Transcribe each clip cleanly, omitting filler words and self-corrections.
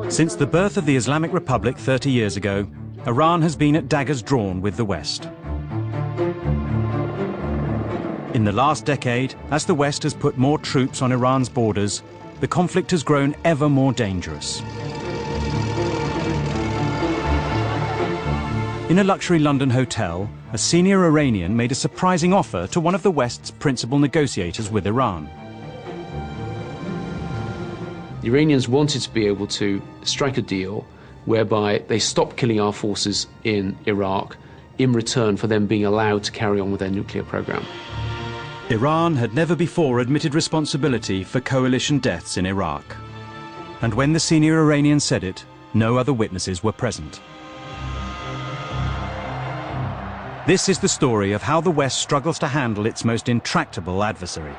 Since the birth of the Islamic Republic 30 years ago, Iran has been at daggers drawn with the West. In the last decade, as the West has put more troops on Iran's borders, the conflict has grown ever more dangerous. In a luxury London hotel, a senior Iranian made a surprising offer to one of the West's principal negotiators with Iran. The Iranians wanted to be able to strike a deal whereby they stopped killing our forces in Iraq in return for them being allowed to carry on with their nuclear program. Iran had never before admitted responsibility for coalition deaths in Iraq. And when the senior Iranian said it, no other witnesses were present. This is the story of how the West struggles to handle its most intractable adversary.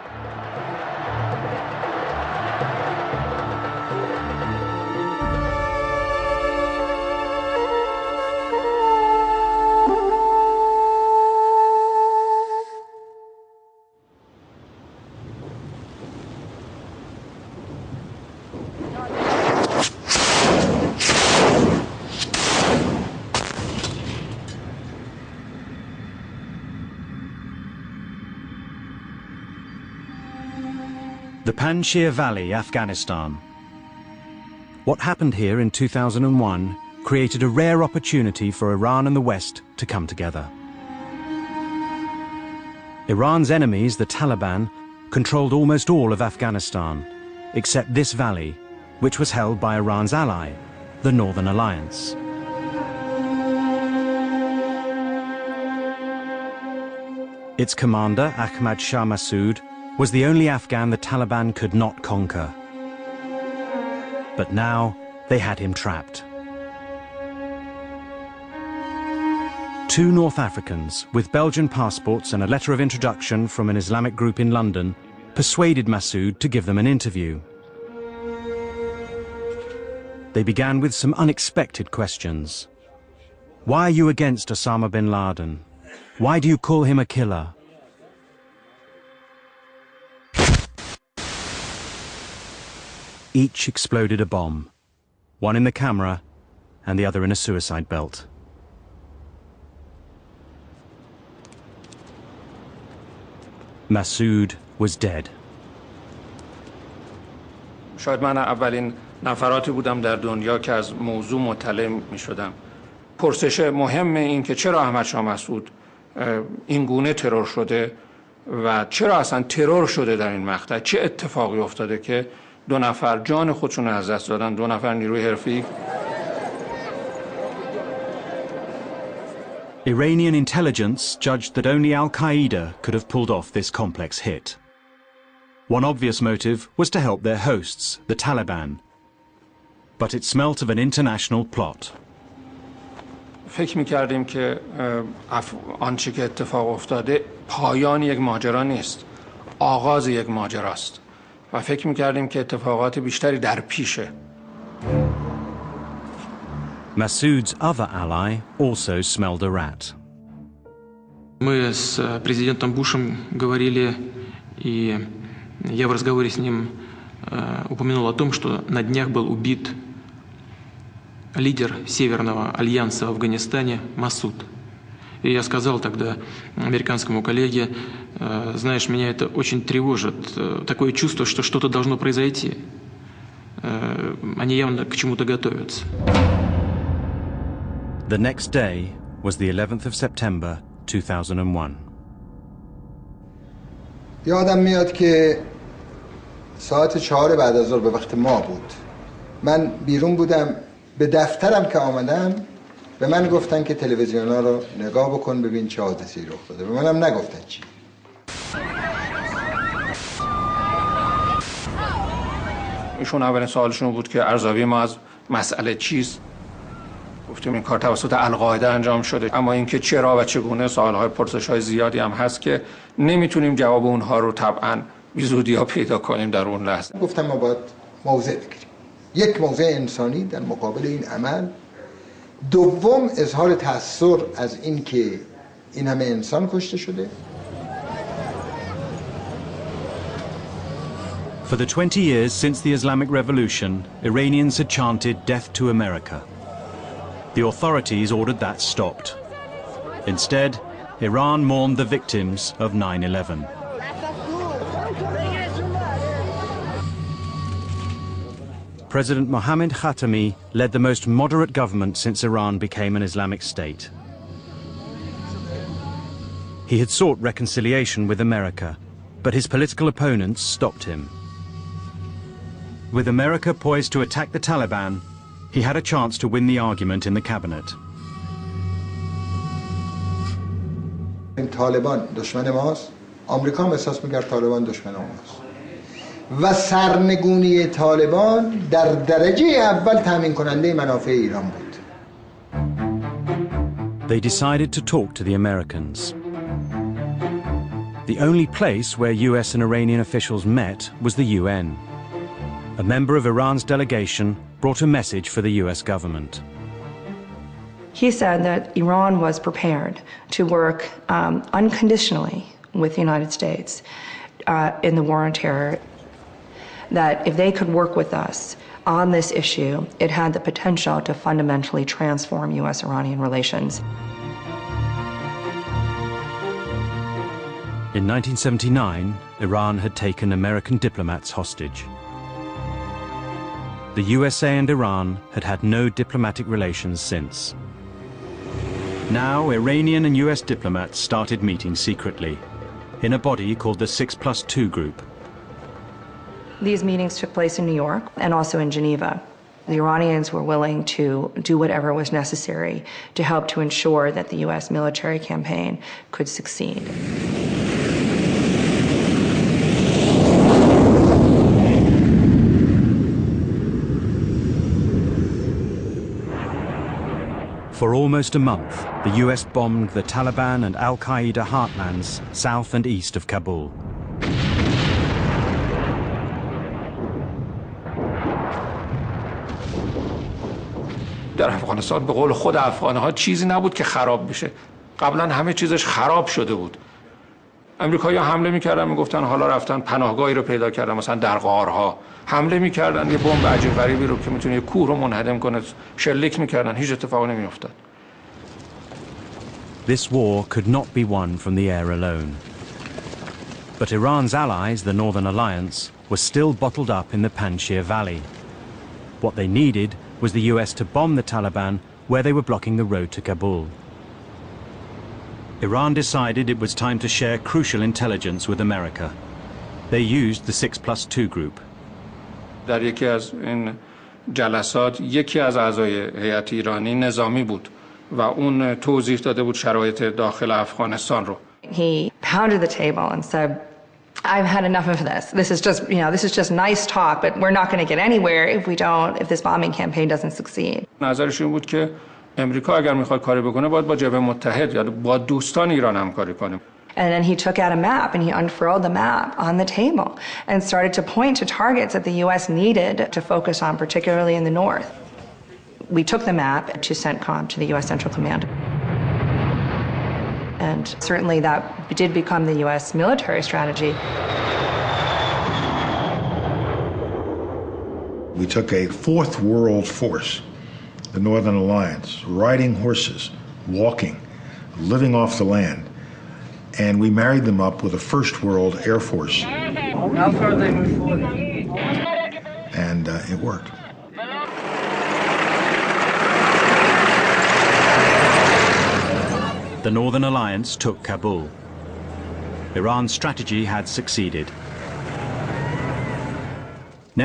The Panjshir Valley, Afghanistan. What happened here in 2001 created a rare opportunity for Iran and the West to come together. Iran's enemies, the Taliban, controlled almost all of Afghanistan, except this valley, which was held by Iran's ally, the Northern Alliance. Its commander, Ahmad Shah Massoud, was the only Afghan the Taliban could not conquer. But now they had him trapped. Two North Africans with Belgian passports and a letter of introduction from an Islamic group in London persuaded Massoud to give them an interview. They began with some unexpected questions. Why are you against Osama bin Laden? Why do you call him a killer? Each exploded a bomb, one in the camera and the other in a suicide belt. Massoud was dead. شاید من اولین نفراتی بودم در دنیا که از موضوع مطلع می شدم. پرسش مهم این که چرا احمد شاه مسعود این گونه ترور شده و چرا اصلا ترور شده در این مقطع، چه اتفاقی افتاده که دو نفر جان خودشون از دست دادن، دو نفر نیروی حرفه‌ای. Iranian intelligence judged that only Al-Qaeda could have pulled off this complex hit. One obvious motive was to help their hosts, the Taliban. But it smelt of an international plot. فکر می‌کردیم که آنچه که اتفاق افتاده پایان یک ماجرا نیست، آغاز یک ماجراست. و فکر می‌کردیم که اتفاقات بیشتری در پیشه. Massoud's other ally also smelled a rat. Мы с президентом Бушем говорили, и я в разговоре с ним упомянул о том, что на днях был убит лидер Северного альянса в Афганистане Масуд. И я сказал тогда американскому коллеге, знаешь, меня это очень тревожит, такое чувство, что что-то должно произойти. Они явно к чему-то готовятся. The next day was the 11th of September 2001. یادم میاد که ساعت 4 بعد از ظهر به وقت ما بود. من بیرون بودم، به دفترم که آمدم به من گفتن که تلویزیونا رو نگاه بکن ببین چه حادثه‌ای رخ داده. به منم نگفتن چی. ایشون اولین سوالشون بود که ارزیابی ما از مسئله چیست؟ گفتیم این کار توسط القاعده انجام شده، اما اینکه چرا و چگونه سوال‌های پرسش‌های زیادی هم هست که نمیتونیم جواب اونها رو طبعاً بی زودی‌ها پیدا کنیم در اون لحظه. گفتم ما باید موضع بگیریم. یک موضع انسانی در مقابل این عمل. دوم اظهار تأثیر از این که این همه انسان کشته شده. For the 20 years since the Islamic Revolution, Iranians had chanted "Death to America." The authorities ordered that stopped. Instead, Iran mourned the victims of 9/11. President Mohammad Khatami led the most moderate government since Iran became an Islamic state. He had sought reconciliation with America, but his political opponents stopped him. With America poised to attack the Taliban, he had a chance to win the argument in the cabinet. طالبان دشمن ماست، آمریکا هم احساس می‌کرد طالبان دشمن ماست. و سرنگونی طالبان در درجه اول تامین کننده منافع ایران بود. They decided to talk to the Americans. The only place where US and Iranian officials met was the UN. A member of Iran's delegation brought a message for the US government. He said that Iran was prepared to work unconditionally with the United States in the war on terror. That if they could work with us on this issue, it had the potential to fundamentally transform US-Iranian relations. In 1979, Iran had taken American diplomats hostage. The USA and Iran had had no diplomatic relations since. Now, Iranian and US diplomats started meeting secretly in a body called the 6+2 group. These meetings took place in New York and also in Geneva. The Iranians were willing to do whatever was necessary to help to ensure that the US military campaign could succeed. For almost a month, the US bombed the Taliban and Al-Qaeda heartlands south and east of Kabul. در افغانستان به قول خود افغان‌ها چیزی نبود که خراب بشه. قبلا همه چیزش خراب شده بود. امریکایی‌ها حمله می‌کردن میگفتن حالا رفتن پناهگاهی رو پیدا کردن مثلا در غارها. حمله می‌کردن یه بمب عجیب غریبی رو که می‌تونه یه کوه رو منهدم کنه شلیک می‌کردن هیچ اتفاقی نمی‌افتاد. This war could not be won from the air alone. But Iran's allies, the Northern Alliance, were still bottled up in the Panjshir Valley. What they needed was the US to bomb the Taliban where they were blocking the road to Kabul. Iran decided it was time to share crucial intelligence with America. They used the 6+2 group. در یکی از این جلسات یکی از اعضای هیئت ایرانی نظامی بود و اون توضیح داده بود شرایط داخل افغانستان رو. He pounded the table and said, I've had enough of this. This is just nice talk, but we're not going to get anywhere if this bombing campaign doesn't succeed. نظرش این بود که امریکا اگر میخواد کاری بکنه باید با جبهه متحد یا با دوستان ایران همکاری کنه. And then he took out a map and he unfurled the map on the table and started to point to targets that the US needed to focus on, particularly in the north. We took the map to CENTCOM, to the US Central Command. And certainly that did become the US military strategy. We took a fourth world force, the Northern Alliance, riding horses, walking, living off the land, and we married them up with a first world air force. And it worked. The Northern Alliance took Kabul. Iran's strategy had succeeded.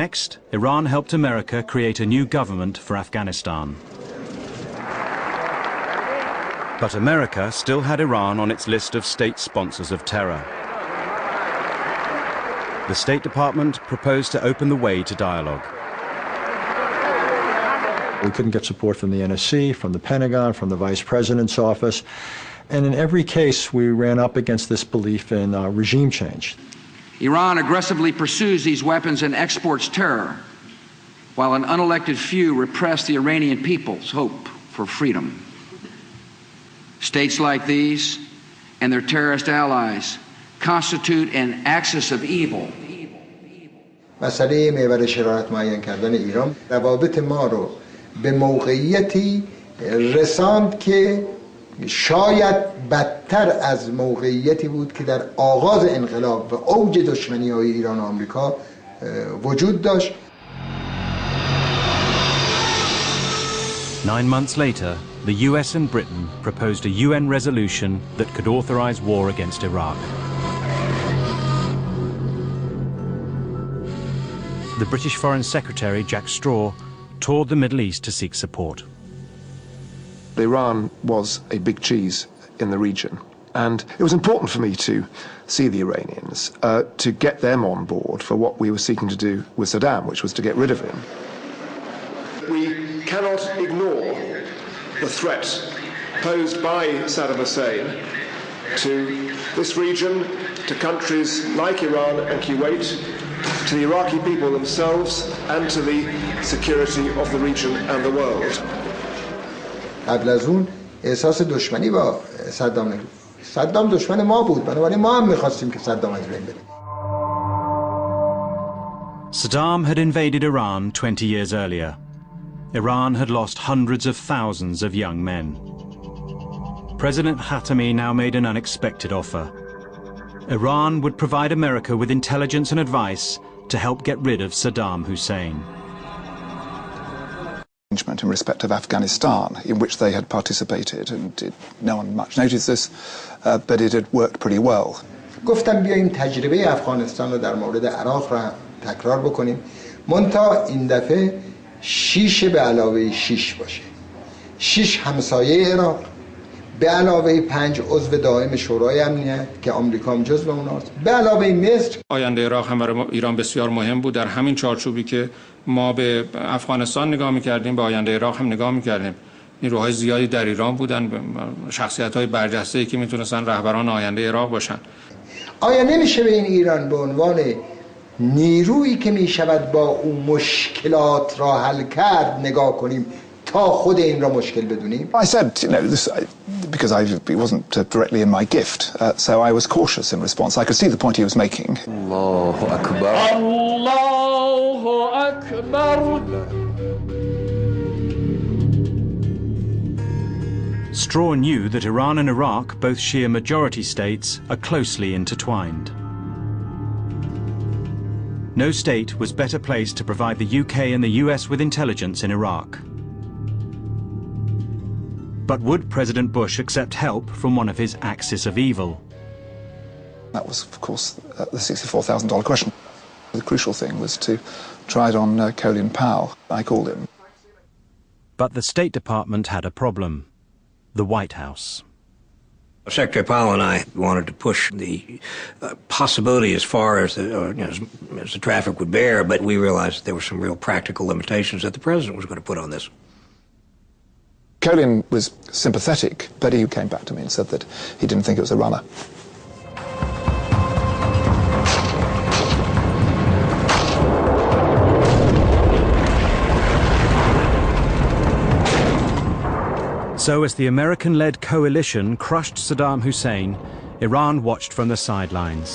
Next, Iran helped America create a new government for Afghanistan. But America still had Iran on its list of state sponsors of terror. The State Department proposed to open the way to dialogue. We couldn't get support from the NSC, from the Pentagon, from the Vice President's office. And in every case, we ran up against this belief in regime change. Iran aggressively pursues these weapons and exports terror, while an unelected few repress the Iranian people's hope for freedom. States like these and their terrorist allies constitute an axis of evil. مسئله محور شرارت معین کردن ایران روابط ما رو به موقعیتی رساند که شاید بدتر از موقعیتی بود که در آغاز انقلاب و اوج دشمنی‌های ایران و آمریکا وجود داشت. 9 months later, the US and Britain proposed a UN resolution that could authorize war against Iraq. The British Foreign Secretary, Jack Straw, toured the Middle East to seek support. Iran was a big cheese in the region, and it was important for me to see the Iranians, to get them on board for what we were seeking to do with Saddam, which was to get rid of him. We cannot ignore the threat posed by Saddam Hussein to this region, to countries like Iran and Kuwait, to the Iraqi people themselves, and to the security of the region and the world. قبل از اون احساس دشمنی با صدام نگرفت. صدام دشمن ما بود، بنابراین ما هم می‌خواستیم که صدام از بین بره. Saddam had invaded Iran 20 years earlier. Iran had lost hundreds of thousands of young men. President Khatami now made an unexpected offer. Iran would provide America with intelligence and advice to help get rid of Saddam Hussein. In respect of Afghanistan, in which they had participated, and no one much noticed this, but it had worked pretty well. گفتم بیاییم تجربه افغانستان رو در مورد عراق را تکرار بکنیم، منتها این دفعه 6 به علاوه 6 باشه. 6 همسایه عراق به علاوه 5 عضو دائم شورای امنیت که آمریکا هم جزو اوناست، به علاوه مصر. آینده عراق هم برای ایران بسیار مهم بود. در همین چارچوبی که ما به افغانستان نگاه می‌کردیم، به آینده عراق هم نگاه می‌کردیم. نیروهای زیادی در ایران بودن، شخصیت‌های برجسته‌ای که میتونستن رهبران آینده عراق باشن. آیا نمیشه به این ایران به عنوان نیرویی که میشود با اون مشکلات را حل کرد نگاه کنیم تا خود این را مشکل بدونیم؟ I said, this because it wasn't directly in my gift, so I was cautious in response. I could see the point he was making. Allahu Akbar. Allahu Akbar. Straw knew that Iran and Iraq, both Shia majority states, are closely intertwined. No state was better placed to provide the UK and the US with intelligence in Iraq. But would President Bush accept help from one of his axis of evil? That was, of course, the $64,000 question. The crucial thing was to try it on Colin Powell, I called him. But the State Department had a problem. The White House. Secretary Powell and I wanted to push the possibility as far as as the traffic would bear, but we realized that there were some real practical limitations that the president was going to put on this. Colin was sympathetic, but he came back to me and said that he didn't think it was a runner. So as the American-led coalition crushed Saddam Hussein, Iran watched from the sidelines.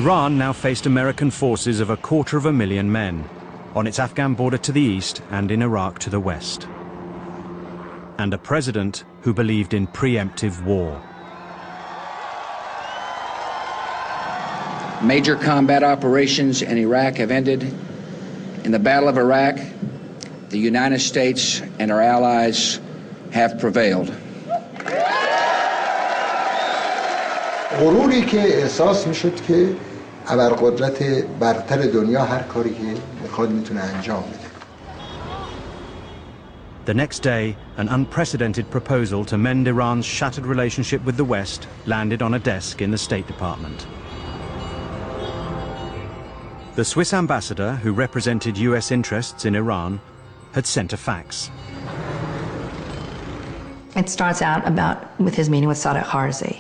Iran now faced American forces of 250,000 men on its Afghan border to the east and in Iraq to the west. And a president who believed in preemptive war. Major combat operations in Iraq have ended. In the Battle of Iraq, the United States and our allies have prevailed. غروری که احساس میشد که ابرقدرت برتر دنیا هر کاری که میخواد میتونه انجام بده. The next day, an unprecedented proposal to mend Iran's shattered relationship with the West landed on a desk in the State Department. The Swiss ambassador, who represented US interests in Iran, had sent a fax. It starts out with his meeting with Sadiq Kharzi.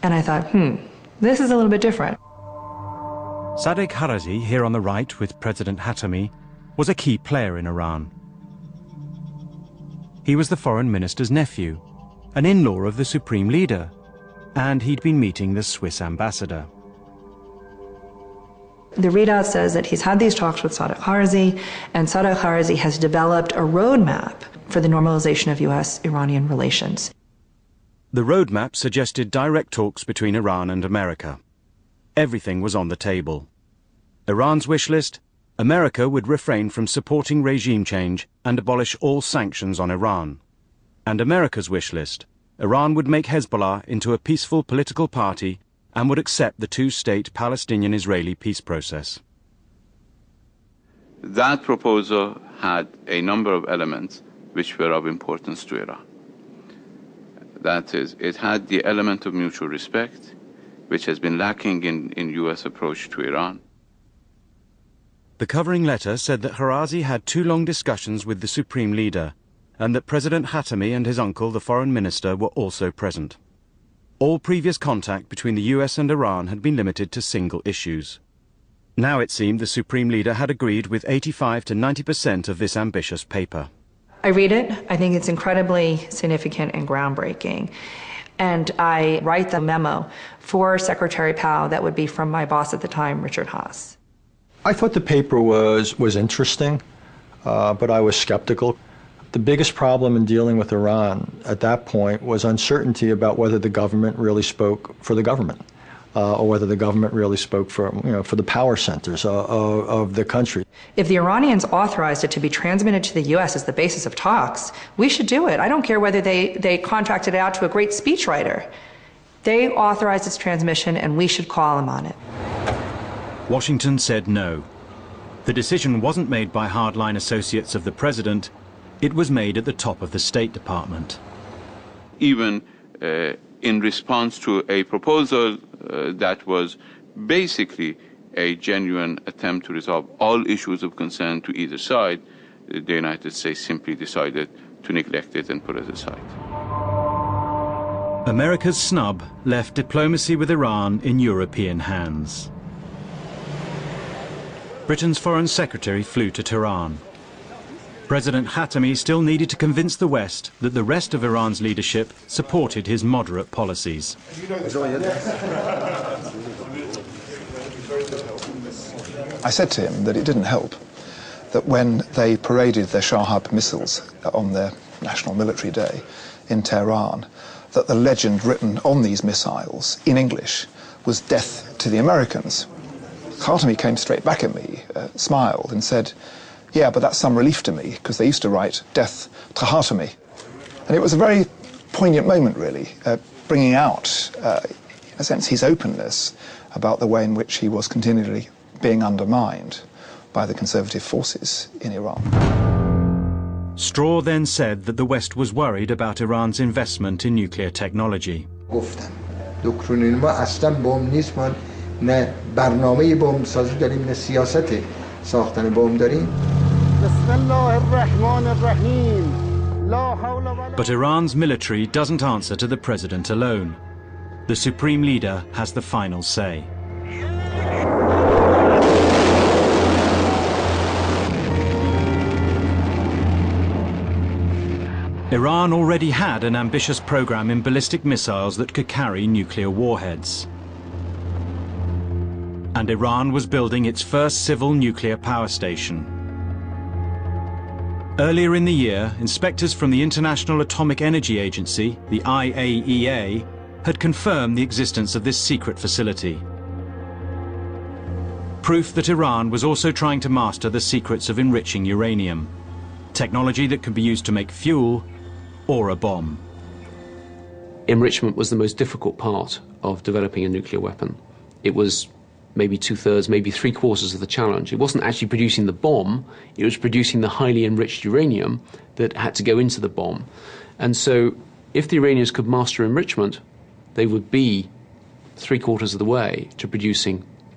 And I thought, this is a little bit different. Sadiq Kharzi, here on the right with President Khatami, was a key player in Iran. He was the foreign minister's nephew, an in-law of the supreme leader, and he'd been meeting the Swiss ambassador. The readout says that he's had these talks with Sadiq Kharzi, and Sadiq Kharzi has developed a roadmap for the normalization of U.S.-Iranian relations. The roadmap suggested direct talks between Iran and America. Everything was on the table. Iran's wish list: America would refrain from supporting regime change and abolish all sanctions on Iran. And America's wish list: Iran would make Hezbollah into a peaceful political party and would accept the two-state Palestinian-Israeli peace process. That proposal had a number of elements which were of importance to Iran. That is, it had the element of mutual respect, which has been lacking in U.S. approach to Iran. The covering letter said that Kharzi had 2 long discussions with the supreme leader, and that President Khatami and his uncle, the foreign minister, were also present. All previous contact between the US and Iran had been limited to single issues. Now it seemed the supreme leader had agreed with 85 to 90% of this ambitious paper. I read it. I think it's incredibly significant and groundbreaking. And I write the memo for Secretary Powell that would be from my boss at the time, Richard Haass. I thought the paper was interesting, but I was skeptical. The biggest problem in dealing with Iran at that point was uncertainty about whether the government really spoke for the government, or whether the government really spoke for the power centers of the country. If the Iranians authorized it to be transmitted to the U.S. as the basis of talks, we should do it. I don't care whether they contracted it out to a great speechwriter. They authorized its transmission, and we should call them on it. Washington said no. The decision wasn't made by hardline associates of the president. It was made at the top of the State Department. Even in response to a proposal that was basically a genuine attempt to resolve all issues of concern to either side, the United States simply decided to neglect it and put it aside. America's snub left diplomacy with Iran in European hands. Britain's Foreign Secretary flew to Tehran. President Khatami still needed to convince the West that the rest of Iran's leadership supported his moderate policies. I said to him that it didn't help that when they paraded their Shahab missiles on their National Military Day in Tehran, that the legend written on these missiles in English was "Death to the Americans." Khatami came straight back at me, smiled and said, "Yeah, but that's some relief to me, because they used to write "Death to Khatami." And it was a very poignant moment, really, bringing out, in a sense, his openness about the way in which he was continually being undermined by the conservative forces in Iran. Straw then said that the West was worried about Iran's investment in nuclear technology. گفتم دکترین ما اصلا بمب نیست، ما نه برنامه بمب سازی داریم نه سیاست ساختن بمب داریم. But Iran's military doesn't answer to the president alone. The supreme leader has the final say. Iran already had an ambitious program in ballistic missiles that could carry nuclear warheads. And Iran was building its first civil nuclear power station. Earlier in the year, inspectors from the International Atomic Energy Agency, the IAEA, had confirmed the existence of this secret facility. Proof that Iran was also trying to master the secrets of enriching uranium, technology that can be used to make fuel or a bomb. Enrichment was the most difficult part of developing a nuclear weapon. It was maybe 2/3, maybe 3/4 of the challenge. It wasn't actually producing the bomb, it was producing the highly enriched uranium that had to go into the bomb. And so if the Iranians could master enrichment, they would be 3/4 of the way to producing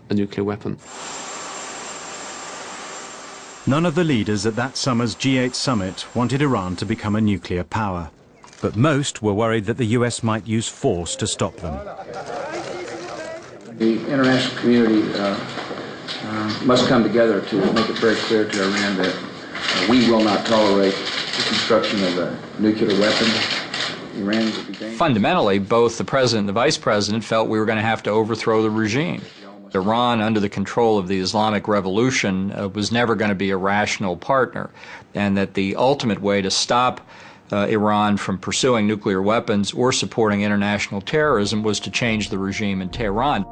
a nuclear weapon. None of the leaders at that summer's G8 summit wanted Iran to become a nuclear power. but most were worried that the US might use force to stop them. The international community must come together to make it very clear to Iran that we will not tolerate the construction of a nuclear weapon. Iran would be dangerous. Fundamentally, both the president and the vice president felt we were going to have to overthrow the regime. Iran, under the control of the Islamic Revolution, was never going to be a rational partner, and that the ultimate way to stop Iran from pursuing nuclear weapons or supporting international terrorism was to change the regime in Tehran.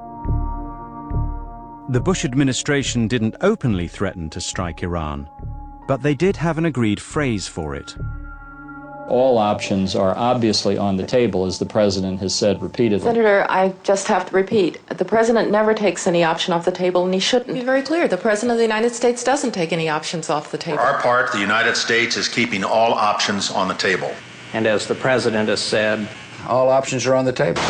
The Bush administration didn't openly threaten to strike Iran, but they did have an agreed phrase for it. All options are obviously on the table, as the president has said repeatedly. Senator, I just have to repeat, the president never takes any option off the table, and he shouldn't. Be very clear, the president of the United States doesn't take any options off the table. For our part, the United States is keeping all options on the table. And as the president has said, all options are on the table.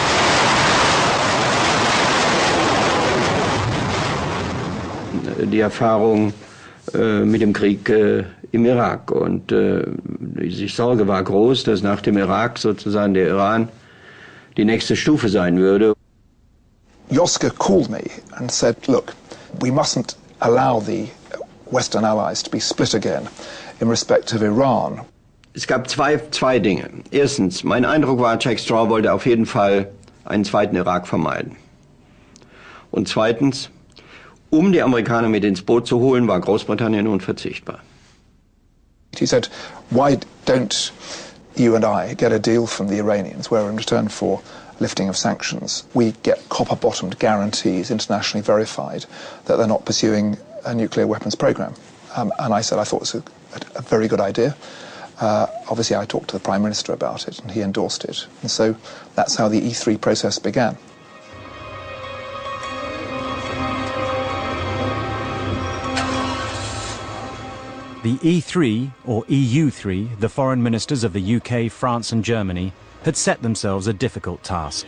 Die Erfahrung mit dem Krieg im Irak. Und die Sorge war groß, dass nach dem Irak sozusagen der Iran die nächste Stufe sein würde. Joska called me and said, look, we mustn't allow the Western allies to be split again in respect of Iran. Es gab zwei Dinge. Erstens, mein Eindruck war, Jack Straw wollte auf jeden Fall einen zweiten Irak vermeiden. Und zweitens, die Amerikaner mit ins Boot zu holen, war Großbritannien unverzichtbar. He said, why don't you and I get a deal from the Iranians where in return for lifting of sanctions, we get copper-bottomed guarantees, internationally verified, that they're not pursuing a nuclear weapons program. And I said I thought it was a very good idea. Obviously, I talked to the Prime Minister about it, and he endorsed it. And so that's how the E3 process began. The E3, or EU3, the foreign ministers of the UK, France and Germany, had set themselves a difficult task.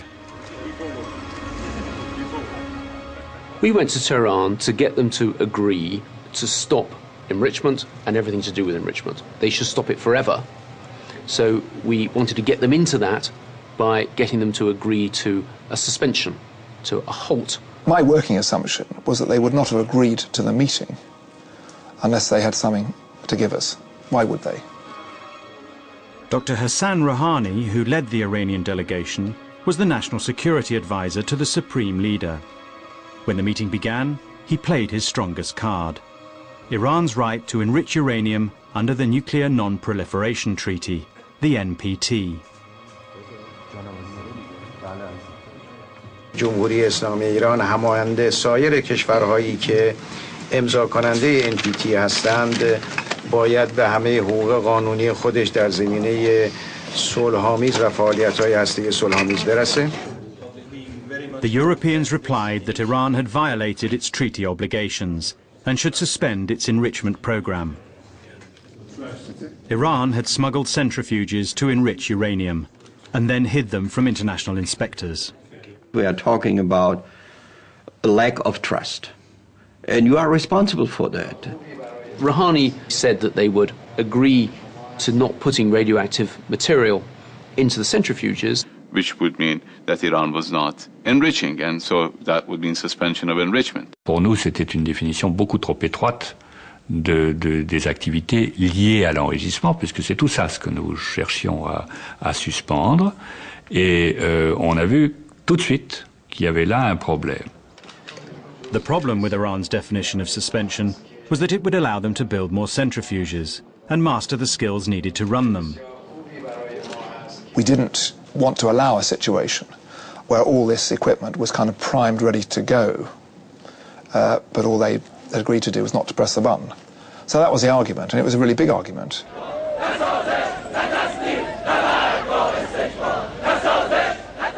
We went to Tehran to get them to agree to stop enrichment and everything to do with enrichment. They should stop it forever. So we wanted to get them into that by getting them to agree to a suspension, to a halt. My working assumption was that they would not have agreed to the meeting unless they had something to give us. Why would they? Dr. Hassan Rouhani, who led the Iranian delegation, was the national security advisor to the supreme leader. When the meeting began, he played his strongest card: Iran's right to enrich uranium under the Nuclear Non-Proliferation Treaty, the NPT. جمهوری اسلامی ایران همانند سایر کشورهایی که امضا کننده NPT هستند باید به همه حقوق قانونی خودش در زمینه صلح‌آمیز و فعالیت‌های هسته صلح‌آمیز برسه. The Europeans replied that Iran had violated its treaty obligations and should suspend its enrichment program. Iran had smuggled centrifuges to enrich uranium and then hid them from international inspectors. We are talking about a lack of trust, and you are responsible for that. Rouhani said that they would agree to not putting radioactive material into the centrifuges, which would mean that Iran was not enriching, and so that would mean suspension of enrichment. Pour nous, c'était une définition beaucoup trop étroite des activités liées à l'enrichissement, puisque c'est tout ça ce que nous cherchions à suspendre. Et on a vu tout de suite qu'il y avait là un problème. The problem with Iran's definition of suspension was that it would allow them to build more centrifuges and master the skills needed to run them. We didn't want to allow a situation where all this equipment was kind of primed, ready to go, but all they agreed to do was not to press the button. So that was the argument, and it was a really big argument.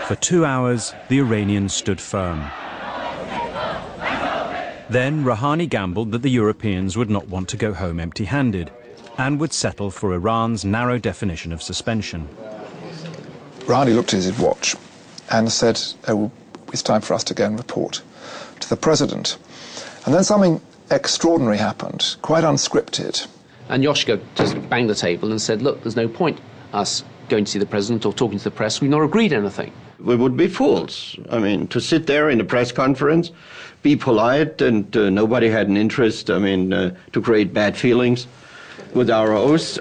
For 2 hours, the Iranians stood firm. Then Rouhani gambled that the Europeans would not want to go home empty-handed and would settle for Iran's narrow definition of suspension. Rouhani looked at his watch and said, oh, it's time for us to go and report to the president. And then something extraordinary happened, quite unscripted. And Yoshka just banged the table and said, look, there's no point us going to see the president or talking to the press. We've not agreed anything. We would be fools. I mean, to sit there in a press conference, be polite, and nobody had an interest, to create bad feelings with our hosts.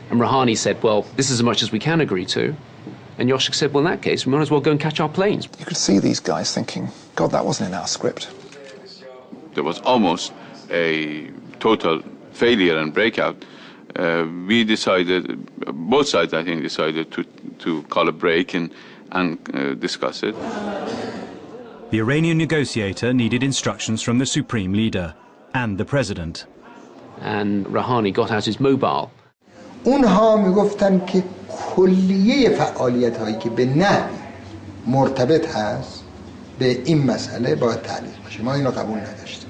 And Rouhani said, well, this is as much as we can agree to. And Yoshik said, well, in that case, we might as well go and catch our planes. You could see these guys thinking, God, that wasn't in our script. There was almost a total failure and breakout. We decided, both sides, I think, decided to call a break and discuss it. The Iranian negotiator needed instructions from the supreme leader and the president. And Rouhani got out his mobile. اونها میگفتن که کلیه فعالیت هایی که به نحوی مرتبط هست به این مسئله باید تعلیق بشه. ما اینو قبول نداشتیم.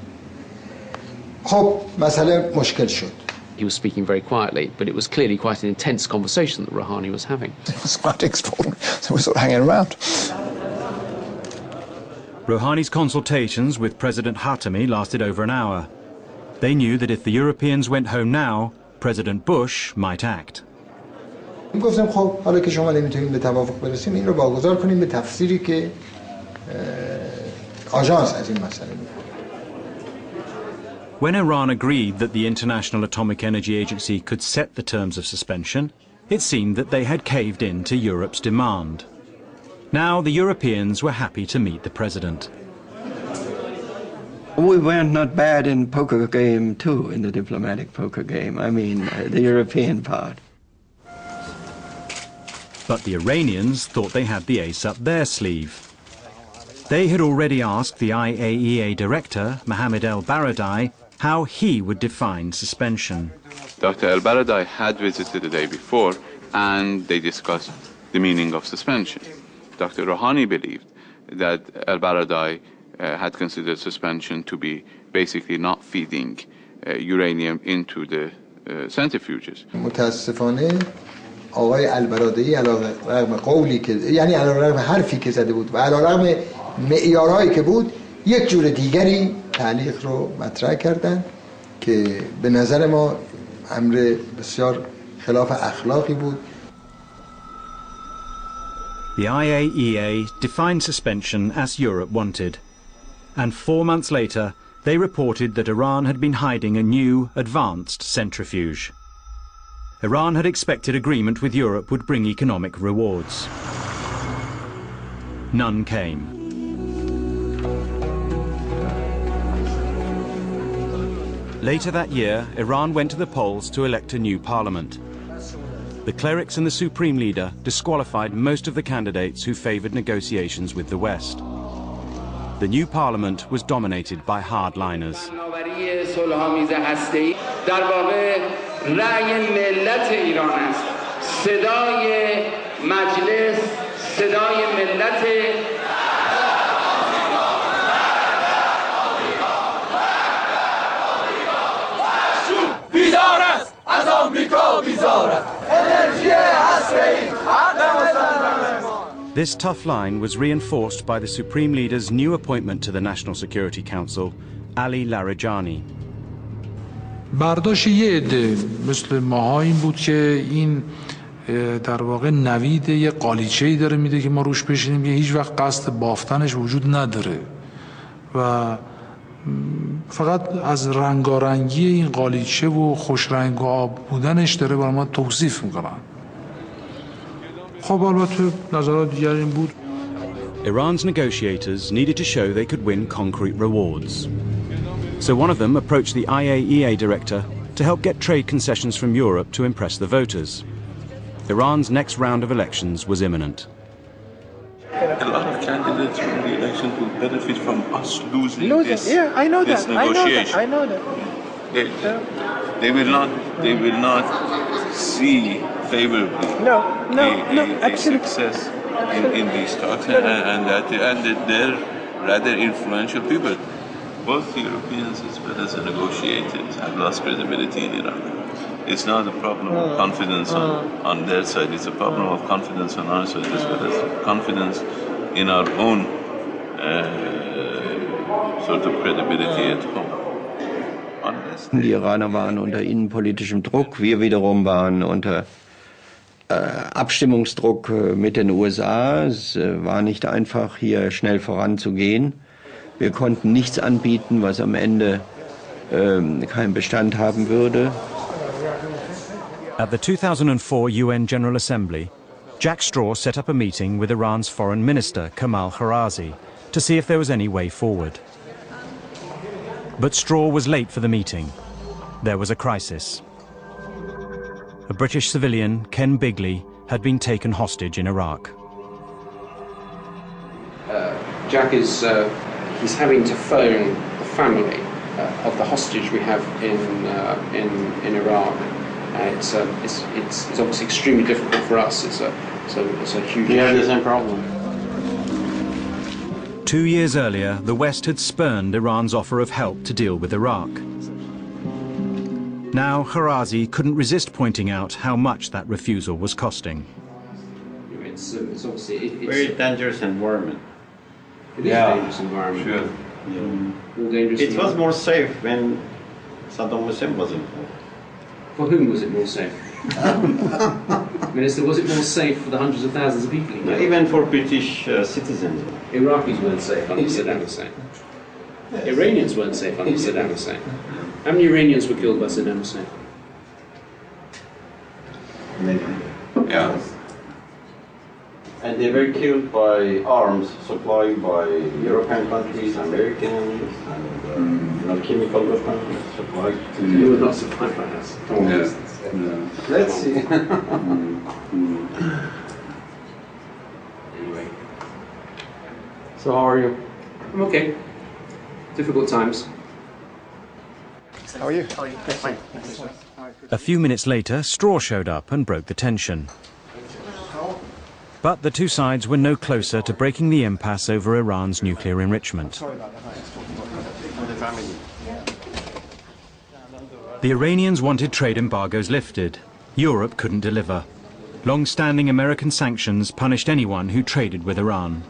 خب مسئله مشکل شد. He was speaking very quietly, but it was clearly quite an intense conversation that Rouhani was having. It was quite extraordinary. So we're sort of hanging around. Rouhani's consultations with President Khatami lasted over an hour. They knew that if the Europeans went home now, President Bush might act. گفتم خب حالا که شما نمیتونید به توافق برسیم این رو واگذار کنیم به تفسیری که آژانس از این مسئله میده. When Iran agreed that the International Atomic Energy Agency could set the terms of suspension, it seemed that they had caved in to Europe's demand. Now the Europeans were happy to meet the president. We were not bad in poker game too, in the diplomatic poker game. The European part. But the Iranians thought they had the ace up their sleeve. They had already asked the IAEA director, Mohammad El-Baradei, how he would define suspension. Dr. El-Baradei had visited the day before and they discussed the meaning of suspension. Dr. Rouhani believed that El-Baradei had considered suspension to be basically not feeding uranium into the centrifuges. متاسفانه آقای البرادعی علیرغم قولی که یعنی علیرغم حرفی که زده بود و علیرغم معیارهایی که بود یک جور دیگری تعلیق رو مطرح کردن که به نظر ما امر بسیار خلاف اخلاقی بود. The IAEA defined suspension as Europe wanted, and 4 months later they reported that Iran had been hiding a new, advanced centrifuge. Iran had expected agreement with Europe would bring economic rewards. None came. Later that year, Iran went to the polls to elect a new parliament. The clerics and the supreme leader disqualified most of the candidates who favored negotiations with the West. The new parliament was dominated by hardliners. This tough line was reinforced by the Supreme Leader's new appointment to the National Security Council, Ali Larijani. برداشت یه عده مثل ماها این بود که این در واقع نوید یه قالیچه‌ای داره میده که ما روش بشینیم، یه هیچ وقت قصد بافتنش وجود نداره و فقط از رنگارنگی این قالیچه و خوش رنگ و آب بودنش داره برای ما توصیف میکنن. خب البته نظرات دیگر این بود. Iran's negotiators needed to show they could win concrete rewards. So one of them approached the IAEA director to help get trade concessions from Europe to impress the voters. Iran's next round of elections was imminent. A lot of candidates in the election will benefit from us losing this, yeah, I know this that. negotiation. I know that. They will not see favorably a success in these talks, and they're rather influential people. Both Europeans as well as the negotiators have lost credibility in Iran. It's not a problem of confidence on their side, it's a problem of confidence on our side as well as confidence in our own sort of credibility at home. Die Iraner waren unter innenpolitischem Druck, wir wiederum waren unter Abstimmungsdruck mit den USA. Es war nicht einfach, hier schnell voranzugehen. Wir konnten nichts anbieten, was am Ende keinen Bestand haben würde. At the 2004 UN General Assembly, Jack Straw set up a meeting with Iran's Foreign Minister, Kamal Kharrazi, to see if there was any way forward. But Straw was late for the meeting. There was a crisis. A British civilian, Ken Bigley, had been taken hostage in Iraq. Jack is he's having to phone the family of the hostage we have in Iraq. It's obviously extremely difficult for us. It's a huge issue. We have the same problem. 2 years earlier, the West had spurned Iran's offer of help to deal with Iraq. Now, Kharrazi couldn't resist pointing out how much that refusal was costing. It's obviously very dangerous environment. It is a dangerous environment. Sure. More dangerous. It was more safe when Saddam Hussein was involved. For whom was it more safe? Minister, was it more safe for the hundreds of thousands of people? No, even for British citizens. Iraqis weren't safe under Saddam Hussein. Iranians weren't safe under Saddam Hussein. How many Iranians were killed by Saddam Hussein? Many. Yeah. And they were killed by arms supplied by European countries, Americans, and chemical weapons supplied to... You were not supplied by us. No. Let's see. Anyway. So how are you? I'm okay. Difficult times. How are you? Fine. A few minutes later, Straw showed up and broke the tension. But the two sides were no closer to breaking the impasse over Iran's nuclear enrichment. The Iranians wanted trade embargoes lifted. Europe couldn't deliver. Long-standing American sanctions punished anyone who traded with Iran.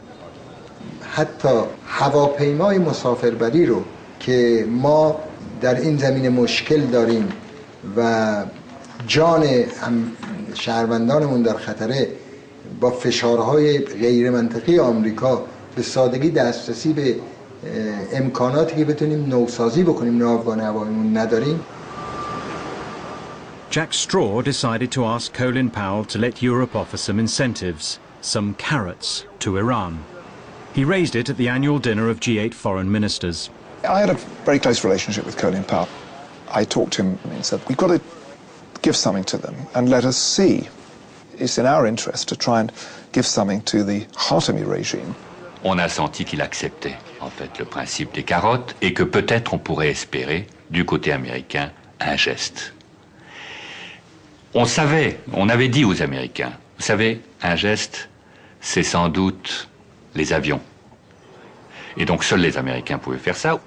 حتی هواپیمای مسافربری رو که ما در این زمینه مشکل داریم و جان شهروندانمون در خطره، با فشارهای غیر منطقی آمریکا به سادگی دسترسی به امکاناتی که بتونیم نوسازی بکنیم ناوگان هواییمون نداریم. Jack Straw decided to ask Colin Powell to let Europe offer some incentives, some carrots, to Iran. He raised it at the annual dinner of G8 foreign ministers. I had a very close relationship with Colin Powell. I talked to him and said, we've got to give something to them and let us see. It's in our interest to try and give something to the Khatami regime. On a senti qu'il acceptait, en fait, le principe des carottes et que peut-être on pourrait espérer, du côté américain, un geste. On savait, on avait dit aux Américains, vous savez, un geste, c'est sans doute les avions. Et donc seuls les Américains pouvaient faire ça.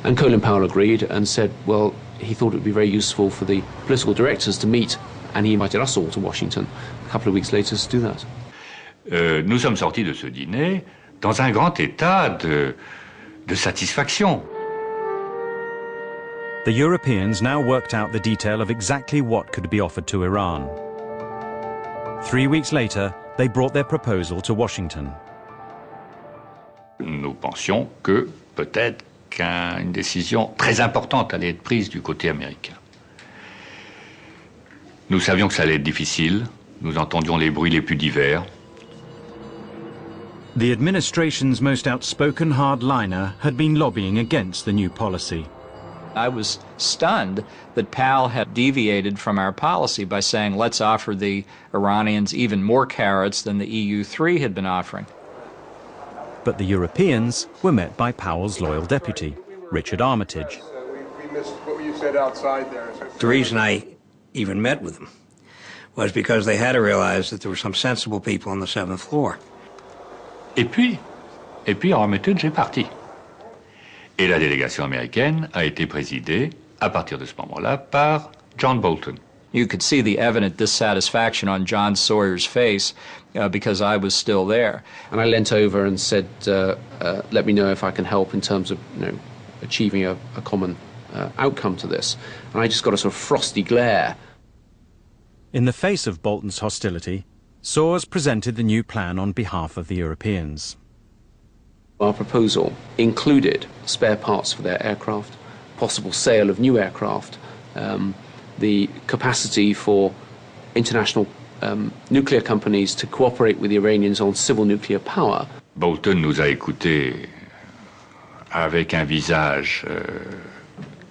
And Colin Powell agreed and said, well, he thought it would be very useful for the political directors to meet, and he invited us all to Washington a couple of weeks later to do that. Nous sommes sortis de ce dîner dans un grand état de satisfaction. The Europeans now worked out the detail of exactly what could be offered to Iran. 3 weeks later, they brought their proposal to Washington. Nous pensions que peut-être qu'une décision très importante allait être prise du côté américain. Nous savions que ça allait être difficile. Nous entendions les bruits les plus divers. The administration's most outspoken hardliner had been lobbying against the new policy. I was stunned that Powell had deviated from our policy by saying, let's offer the Iranians even more carrots than the EU3 had been offering. But the Europeans were met by Powell's loyal deputy, Richard Armitage. We missed what you said outside there. The reason I even met with them was because they had to realize that there were some sensible people on the 7th floor. Et puis Armitage est parti. Et la délégation américaine a été présidée, à partir de ce moment-là, par John Bolton. You could see the evident dissatisfaction on John Sawyer's face because I was still there. And I leant over and said, let me know if I can help in terms of achieving a common outcome to this. And I just got a sort of frosty glare. In the face of Bolton's hostility, Soares presented the new plan on behalf of the Europeans. Our proposal included spare parts for their aircraft, possible sale of new aircraft, the capacity for international nuclear companies to cooperate with the Iranians on civil nuclear power. Bolton nous a écoutés avec un visage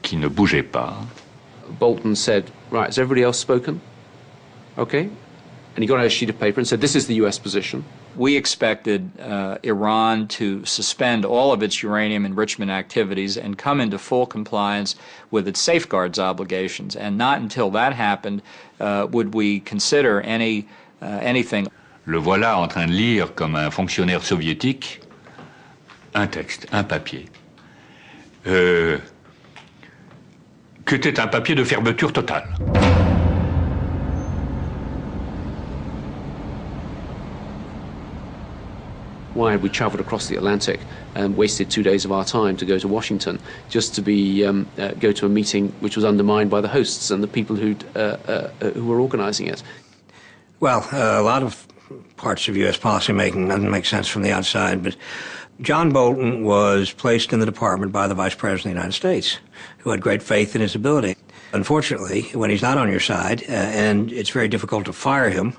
qui ne bougeait pas. Bolton said, right, has everybody else spoken? Okay. And he got out a sheet of paper and said, this is the US position. We expected Iran to suspend all of its uranium enrichment activities and come into full compliance with its safeguards obligations. And not until that happened would we consider anything. Le voilà en train de lire comme un fonctionnaire soviétique un texte, un papier, qui était un papier de fermeture totale. Why had we travelled across the Atlantic and wasted 2 days of our time to go to Washington just to go to a meeting which was undermined by the hosts and the people who were organising it? Well, a lot of parts of U.S. policymaking doesn't make sense from the outside, but John Bolton was placed in the department by the Vice President of the United States, who had great faith in his ability. Unfortunately, when he's not on your side, and it's very difficult to fire him,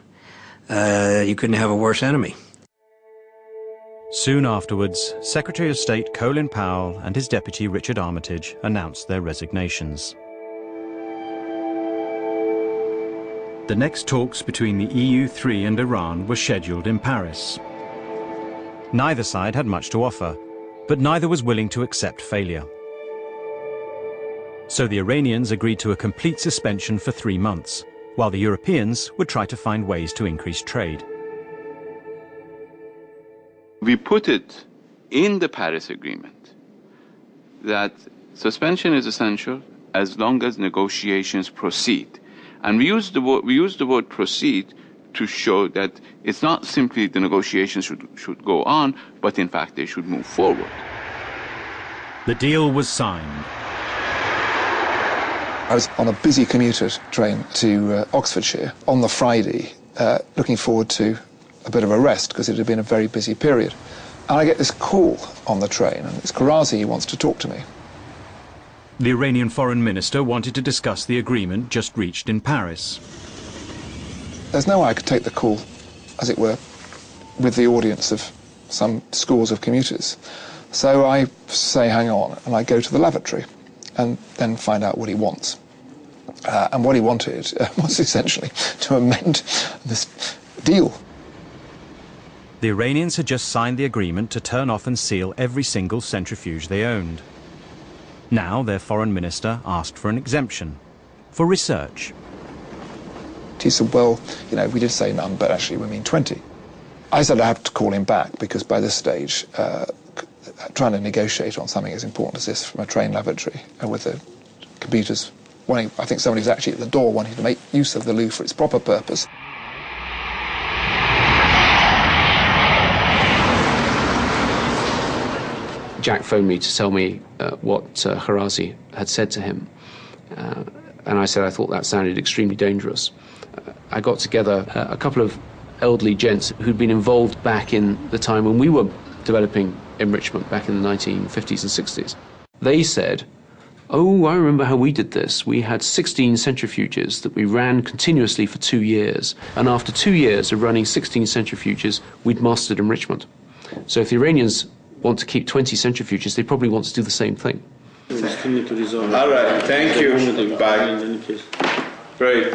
you couldn't have a worse enemy. Soon afterwards, Secretary of State Colin Powell and his deputy Richard Armitage announced their resignations. The next talks between the EU3 and Iran were scheduled in Paris. Neither side had much to offer, but neither was willing to accept failure. So the Iranians agreed to a complete suspension for 3 months, while the Europeans would try to find ways to increase trade. We put it in the Paris Agreement that suspension is essential as long as negotiations proceed. And we use the word proceed to show that it's not simply the negotiations should go on, but in fact they should move forward. The deal was signed. I was on a busy commuter train to Oxfordshire on the Friday, looking forward to a bit of a rest because it had been a very busy period. And I get this call on the train, and it's Karazi who wants to talk to me. The Iranian foreign minister wanted to discuss the agreement just reached in Paris. There's no way I could take the call, as it were, with the audience of some scores of commuters. So I say, hang on, and I go to the lavatory and then find out what he wants. And what he wanted was essentially to amend this deal. The Iranians had just signed the agreement to turn off and seal every single centrifuge they owned. Now their foreign minister asked for an exemption, for research. He said, well, you know, we did say none, but actually we mean 20. I said I have to call him back because by this stage, trying to negotiate on something as important as this from a train lavatory with the computers wanting, I think somebody was actually at the door wanting to make use of the loo for its proper purpose. Jack phoned me to tell me what Karazi had said to him. And I said I thought that sounded extremely dangerous. I got together a couple of elderly gents who'd been involved back in the time when we were developing enrichment back in the 1950s and 60s. They said, oh, I remember how we did this. We had 16 centrifuges that we ran continuously for 2 years. And after 2 years of running 16 centrifuges, we'd mastered enrichment. So if the Iranians want to keep 20 centrifuges, they probably want to do the same thing. All right, thank you. Bye. Great.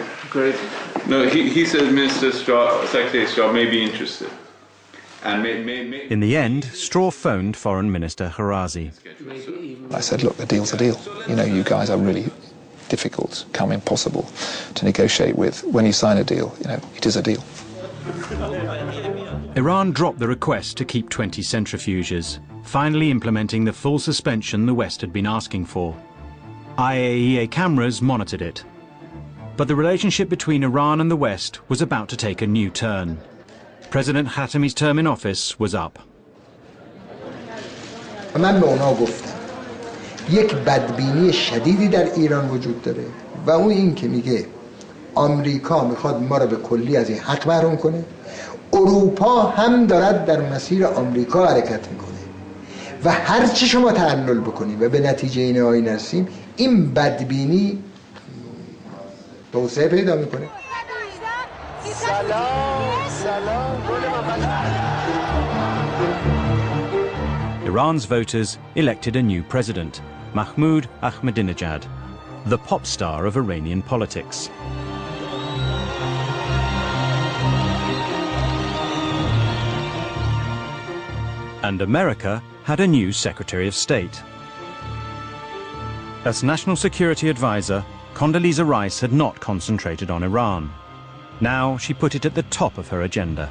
No, he said Secretary Straw may be interested. And In the end, Straw phoned Foreign Minister Karazi. I said, look, the deal's a deal. You know, you guys are really difficult, come impossible to negotiate with. When you sign a deal, you know, it is a deal. Iran dropped the request to keep 20 centrifuges, finally implementing the full suspension the West had been asking for. IAEA cameras monitored it. But the relationship between Iran and the West was about to take a new turn. President Khatami's term in office was up. من به اونا گفتم یک بدبینی شدیدی در ایران وجود داره و اون این که میگه آمریکا میخواد ما رو به کلی از این حق محروم کنه، اروپا هم دارد در مسیر آمریکا حرکت میکنه و هر چی شما تعلل بکنیم و به نتیجه این آیین نرسیم، این بدبینی توسعه پیدا میکنه. Iran's voters elected a new president, Mahmoud Ahmadinejad, the pop star of Iranian politics. And America had a new Secretary of State. As National Security Advisor, Condoleezza Rice had not concentrated on Iran. Now she put it at the top of her agenda.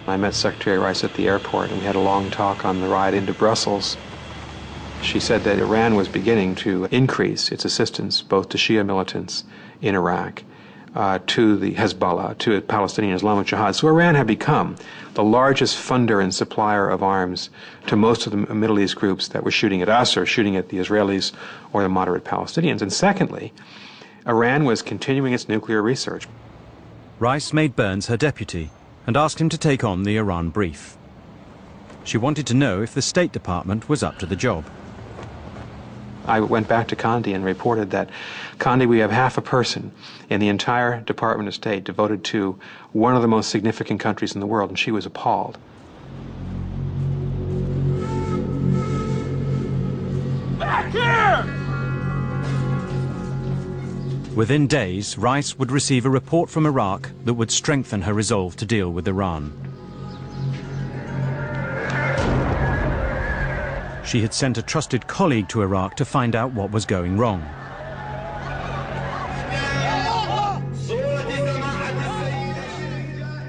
I met Secretary Rice at the airport and we had a long talk on the ride into Brussels. She said that Iran was beginning to increase its assistance both to Shia militants in Iraq, to the Hezbollah, to the Palestinian Islamic Jihad. So Iran had become the largest funder and supplier of arms to most of the Middle East groups that were shooting at us or shooting at the Israelis or the moderate Palestinians. And secondly, Iran was continuing its nuclear research. Rice made Burns her deputy and asked him to take on the Iran brief. She wanted to know if the State Department was up to the job. I went back to Condi and reported that, Condi, we have half a person in the entire Department of State devoted to one of the most significant countries in the world, and she was appalled. Back here! Within days, Rice would receive a report from Iraq that would strengthen her resolve to deal with Iran. She had sent a trusted colleague to Iraq to find out what was going wrong.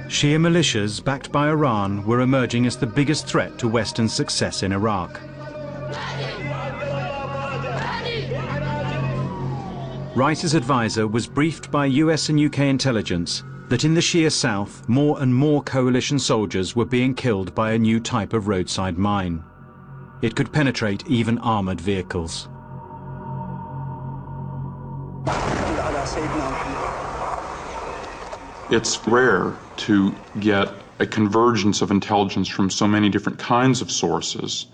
Shia militias backed by Iran were emerging as the biggest threat to Western success in Iraq. Rice's advisor was briefed by US and UK intelligence that in the Shia south, more and more coalition soldiers were being killed by a new type of roadside mine. It could penetrate even armored vehicles. It's rare to get a convergence of intelligence from so many different kinds of sources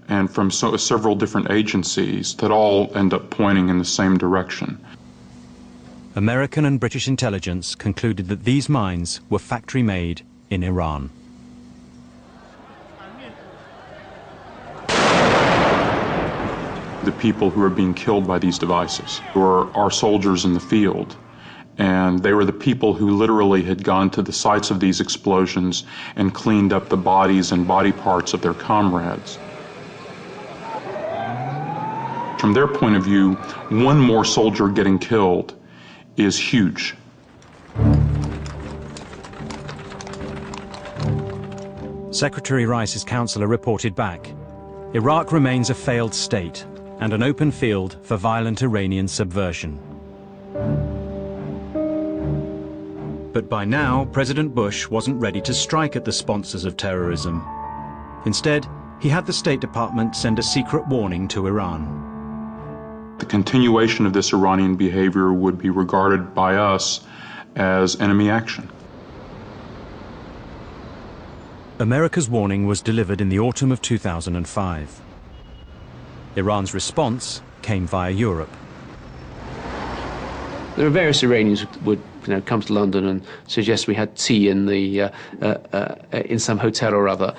and from several different agencies that all end up pointing in the same direction. American and British intelligence concluded that these mines were factory-made in Iran. The people who are being killed by these devices were our soldiers in the field. And they were the people who literally had gone to the sites of these explosions and cleaned up the bodies and body parts of their comrades. From their point of view, one more soldier getting killed is huge. Secretary Rice's counselor reported back, Iraq remains a failed state and an open field for violent Iranian subversion. But by now, President Bush wasn't ready to strike at the sponsors of terrorism. Instead, he had the State Department send a secret warning to Iran. The continuation of this Iranian behavior would be regarded by us as enemy action. America's warning was delivered in the autumn of 2005. Iran's response came via Europe. There are various Iranians who would come to London and suggest we had tea in some hotel or other.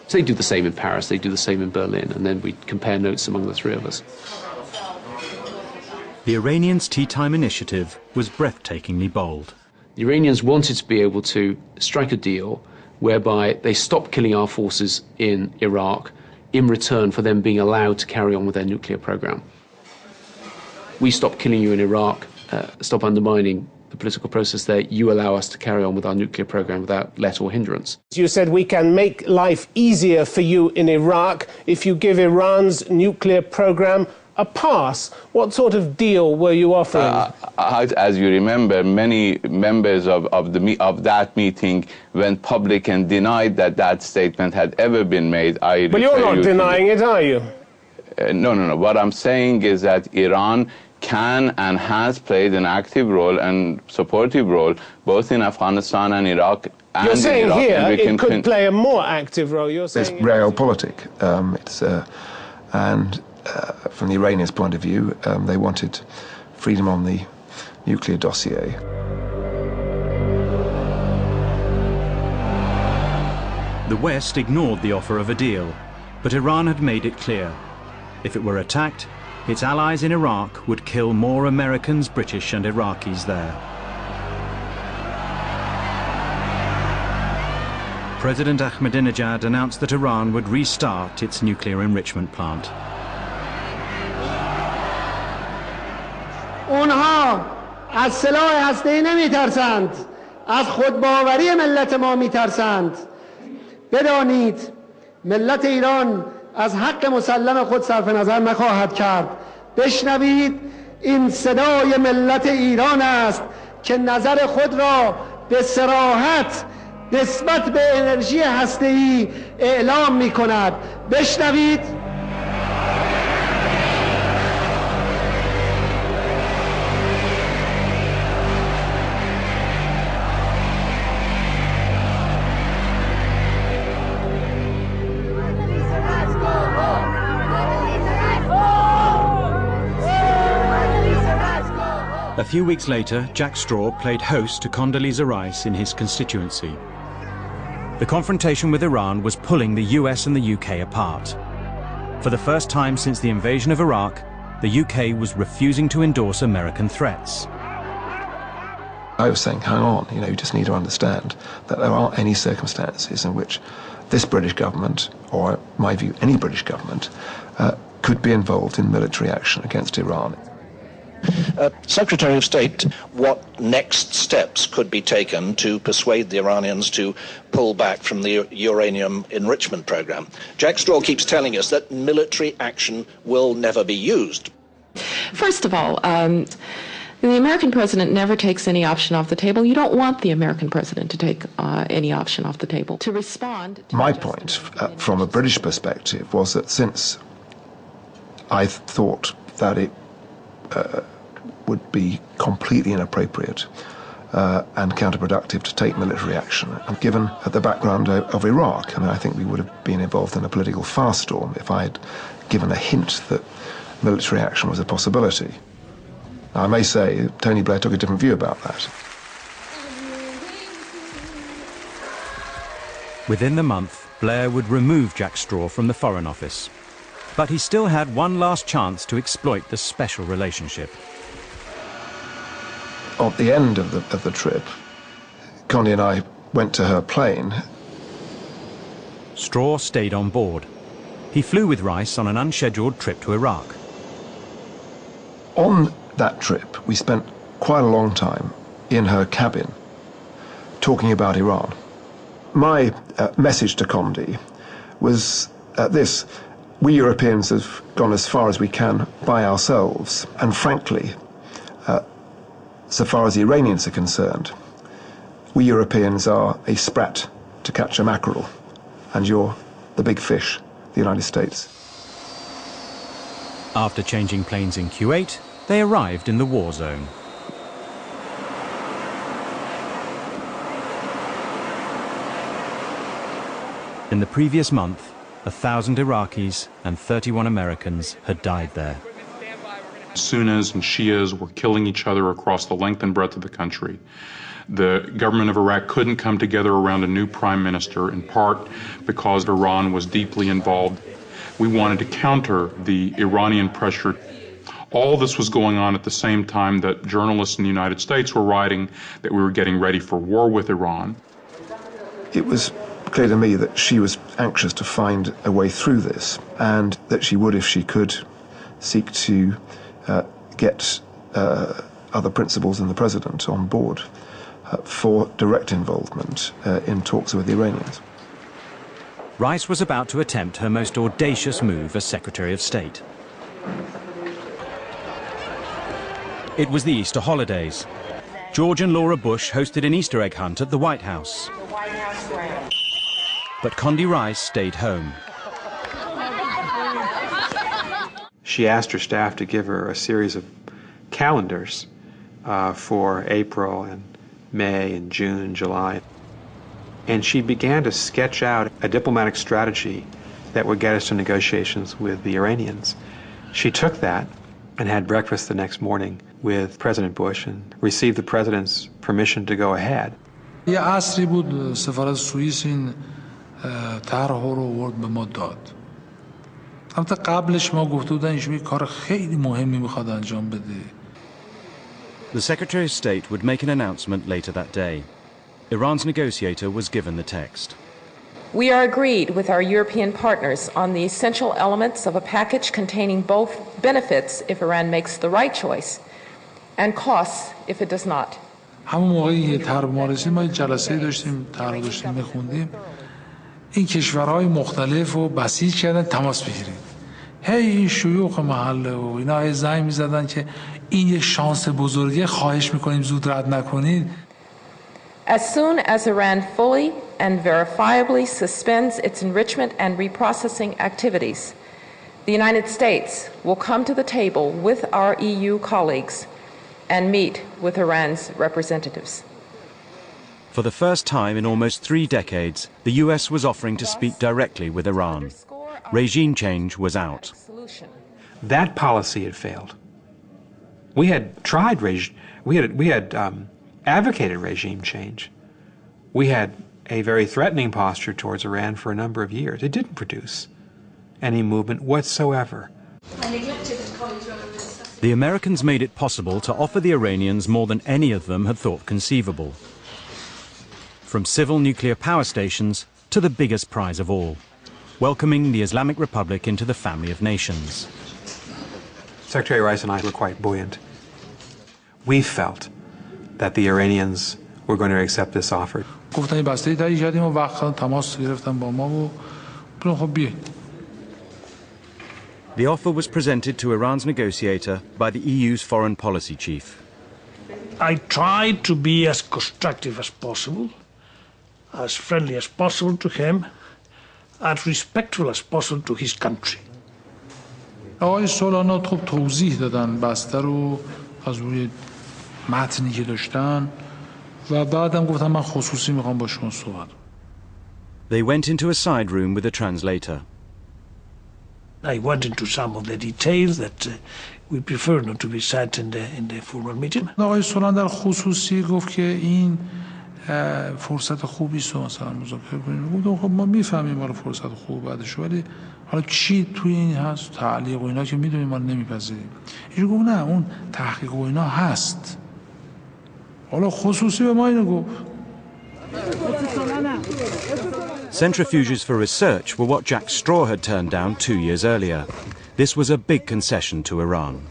So they do the same in Paris, they do the same in Berlin, and then we compare notes among the three of us. The Iranians' tea time initiative was breathtakingly bold. The Iranians wanted to be able to strike a deal whereby they stopped killing our forces in Iraq in return for them being allowed to carry on with their nuclear program. We stop killing you in Iraq, stop undermining the political process there, you allow us to carry on with our nuclear program without let or hindrance. You said we can make life easier for you in Iraq if you give Iran's nuclear program a pass. What sort of deal were you offering? As you remember, many members of that meeting went public and denied that that statement had ever been made. Well, you're not denying it, are you? No. What I'm saying is that Iran can and has played an active role and supportive role both in Afghanistan and Iraq. And You're saying Iraq, here and it could play a more active role. You're saying it's realpolitik. From the Iranians' point of view, they wanted freedom on the nuclear dossier. The West ignored the offer of a deal, but Iran had made it clear. If it were attacked, its allies in Iraq would kill more Americans, British and Iraqis there. President Ahmadinejad announced that Iran would restart its nuclear enrichment plant. اونها از سلاح هسته‌ای نمی‌ترسند، از خودباوری ملت ما می‌ترسند. بدانید ملت ایران از حق مسلم خود صرف نظر نخواهد کرد. بشنوید این صدای ملت ایران است که نظر خود را به صراحت نسبت به انرژی هسته‌ای اعلام می‌کند. بشنوید. A few weeks later, Jack Straw played host to Condoleezza Rice in his constituency. The confrontation with Iran was pulling the US and the UK apart. For the first time since the invasion of Iraq, the UK was refusing to endorse American threats. I was saying, hang on, you just need to understand that there aren't any circumstances in which this British government, or in my view, any British government, could be involved in military action against Iran. Secretary of State, what next steps could be taken to persuade the Iranians to pull back from the uranium enrichment program? Jack Straw keeps telling us that military action will never be used. First of all, the American president never takes any option off the table. You don't want the American president to take any option off the table. To respond to my point, from a British perspective, was that since I thought that it would be completely inappropriate and counterproductive to take military action. And given the background of Iraq, I think we would have been involved in a political firestorm if I had given a hint that military action was a possibility. Now, I may say Tony Blair took a different view about that. Within the month, Blair would remove Jack Straw from the Foreign Office. But he still had one last chance to exploit the special relationship. At the end of the trip, Condi and I went to her plane. Straw stayed on board. He flew with Rice on an unscheduled trip to Iraq. On that trip, we spent quite a long time in her cabin talking about Iran. My message to Condi was this: we Europeans have gone as far as we can by ourselves, and frankly, so far as the Iranians are concerned, we Europeans are a sprat to catch a mackerel, and you're the big fish, the United States. After changing planes in Kuwait, they arrived in the war zone. In the previous month, 1,000 Iraqis and 31 Americans had died there. Sunnis and Shias were killing each other across the length and breadth of the country. The government of Iraq couldn't come together around a new prime minister, in part because Iran was deeply involved. We wanted to counter the Iranian pressure. All this was going on at the same time that journalists in the United States were writing that we were getting ready for war with Iran. It was clear to me that she was anxious to find a way through this, and that she would, if she could, seek to get other principals than the president on board for direct involvement in talks with the Iranians. Rice was about to attempt her most audacious move as Secretary of State. It was the Easter holidays. George and Laura Bush hosted an Easter egg hunt at the White House. But Condi Rice stayed home. She asked her staff to give her a series of calendars for April and May and June and July. And she began to sketch out a diplomatic strategy that would get us to negotiations with the Iranians. She took that and had breakfast the next morning with President Bush and received the president's permission to go ahead. یه عصری بود سفارت سوئیس این طرح رو آورد به ما داد. البته قبلش ما گفته بودن ایشون کار خیلی مهمی میخواد انجام بده. The Secretary of State would make an announcement later that day. Iran's negotiator was given the text. We are agreed with our European partners on the essential elements of a package containing both benefits if Iran makes the right choice and costs if it does not. همون موقعی که طرح ما رسید ما جلسه داشتیم طرح داشتیم میخوندیم این کشورهای مختلف رو بسیج کردن تماس بگیرید هی این شیوخ محله و اینا هی زنگ میزدن که این یک شانس بزرگه خواهش میکنیم زود رد نکنید. As soon as Iran fully and verifiably suspends its enrichment and reprocessing activities, the United States will come to the table with our EU colleagues and meet with Iran's representatives. For the first time in almost 3 decades, the US was offering to speak directly with Iran. Regime change was out. That policy had failed. We had tried we had advocated regime change. We had a very threatening posture towards Iran for a number of years. It didn't produce any movement whatsoever. The Americans made it possible to offer the Iranians more than any of them had thought conceivable. From civil nuclear power stations to the biggest prize of all, welcoming the Islamic Republic into the family of nations. Secretary Rice and I were quite buoyant. We felt that the Iranians were going to accept this offer. گفتن این بسته تایی کردیم و وقت تماس گرفتن با ما و خب بیایید. The offer was presented to Iran's negotiator by the EU's foreign policy chief. I tried to be as constructive as possible, as friendly as possible to him, as respectful as possible to his country. آقای سولانا خب توضیح دادن بسته رو از روی متنی که داشتن و بعدم گفتن من خصوصی میخوام با شما صحبت. They went into a side room with a translator. I went into some of the details that we prefer not to be said in the formal meeting. آقای سولان در خصوصی گفت که این فرصت خوبی است مثلا مذاکره کنیم. گفتم خب ما میفهمیم حالا فرصت خوب بعدش ولی حالا چی توی این هست تعلیق و اینا که میدونیم ما نمیپذیریم. اینجوری گفت نه اون تحقیق و اینا هست. حالا خصوصی به ما اینو گفت. Centrifuges for research were what Jack Straw had turned down 2 years earlier. This was a big concession to Iran.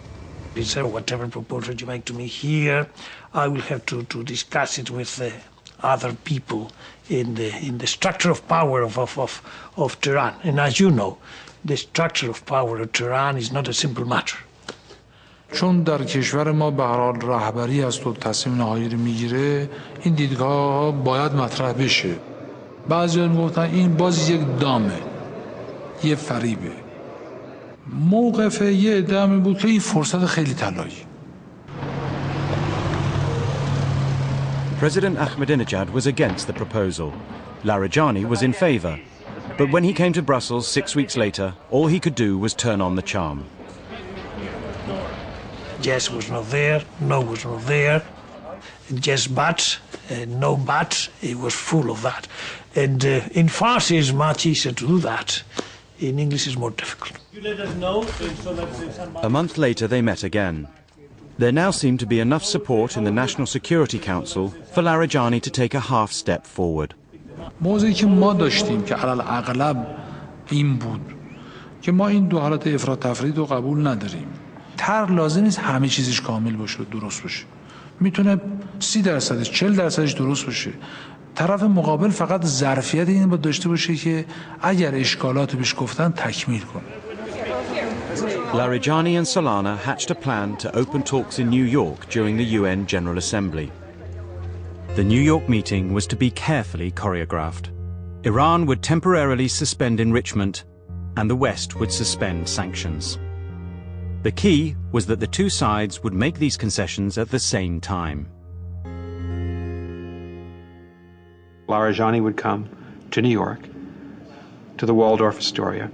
He said, whatever proposal you make to me here, I will have to discuss it with other people in the structure of power of Tehran. And as you know, the structure of power of Tehran is not a simple matter. چون در کشور ما به هر حال رهبری است و تصمیم نهایی رو میگیره این دیدگاه باید مطرح بشه. بعضی‌ها میگفتن این باز یک دامه یه فریبه. موقف یه عده بود که این فرصت خیلی طلایی. President Ahmadinejad was against the proposal. Larijani was in favor. But when he came to Brussels 6 weeks later, all he could do was turn on the charm. Yes was not there, no was not there. Yes but, no but, it was full of that. And in Farsi it's much easier to do that. In English it's more difficult. You let us know, so that a month later they met again. There now seemed to be enough support in the National Security Council for Larijani to take a half step forward. موضوعی که ما داشتیم که علل اغلب این بود که ما این دو حالت افراط تفرید رو قبول نداریم. طرح لازم نیست همه چیزش کامل باشه و درست باشه. میتونه 30%، 40% درست باشه. طرف مقابل فقط ظرفیت این باید داشته باشه که اگر اشکالات بهش گفتن تکمیل کنه. Larijani and Solana hatched a plan to open talks in New York during the UN General Assembly. The New York meeting was to be carefully choreographed. Iran would temporarily suspend enrichment, and the West would suspend sanctions. The key was that the two sides would make these concessions at the same time. Larijani would come to New York, to the Waldorf Astoria.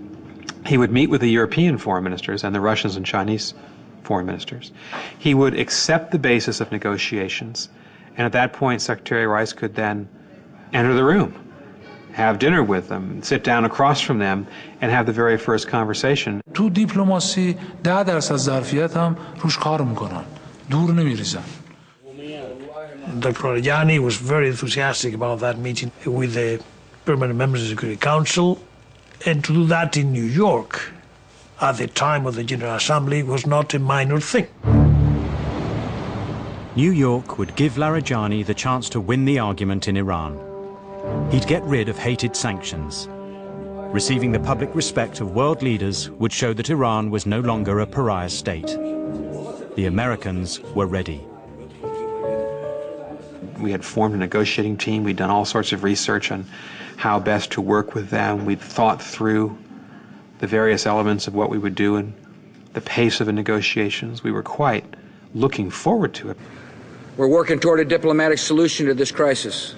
He would meet with the European foreign ministers and the Russians and Chinese foreign ministers. He would accept the basis of negotiations, and at that point Secretary Rice could then enter the room, have dinner with them, sit down across from them, and have the very first conversation. تو دیپلماسی 10% ظرفیت هم روش کار میکنن، دور نمیریزن. Dr. Larijani was very enthusiastic about that meeting with the permanent members of the Security Council, and to do that in New York at the time of the General Assembly was not a minor thing. New York would give Larijani the chance to win the argument in Iran. He'd get rid of hated sanctions. Receiving the public respect of world leaders would show that Iran was no longer a pariah state. The Americans were ready. We had formed a negotiating team. We'd done all sorts of research on how best to work with them. We'd thought through the various elements of what we would do and the pace of the negotiations. We were quite looking forward to it. We're working toward a diplomatic solution to this crisis.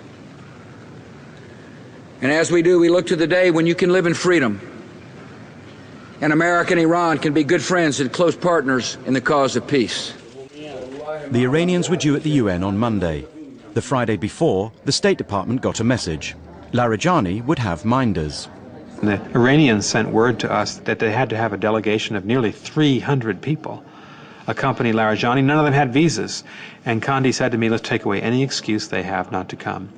And as we do, we look to the day when you can live in freedom, and America and Iran can be good friends and close partners in the cause of peace. The Iranians were due at the UN on Monday. The Friday before, the State Department got a message. Larijani would have minders. The Iranians sent word to us that they had to have a delegation of nearly 300 people accompany Larijani. None of them had visas. And Condi said to me, let's take away any excuse they have not to come.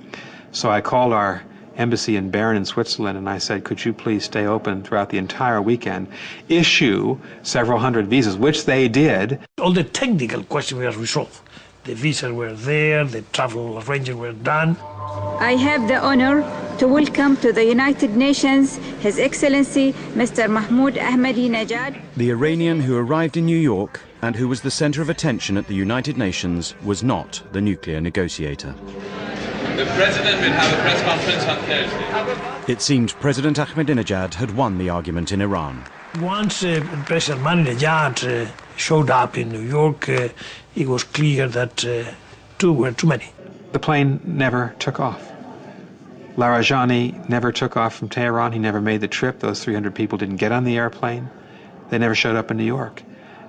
So I called our embassy in Bern in Switzerland and I said, could you please stay open throughout the entire weekend, issue several hundred visas, which they did. All the technical questions were resolved. The visas were there, the travel arrangements were done. I have the honor to welcome to the United Nations His Excellency Mr. Mahmoud Ahmadinejad. The Iranian who arrived in New York and who was the center of attention at the United Nations was not the nuclear negotiator. The President will have a press conference on Thursday. It seemed President Ahmadinejad had won the argument in Iran. Once President Ahmadinejad showed up in New York, it was clear that two were too many. The plane never took off. Larijani never took off from Tehran. He never made the trip. Those 300 people didn't get on the airplane. They never showed up in New York.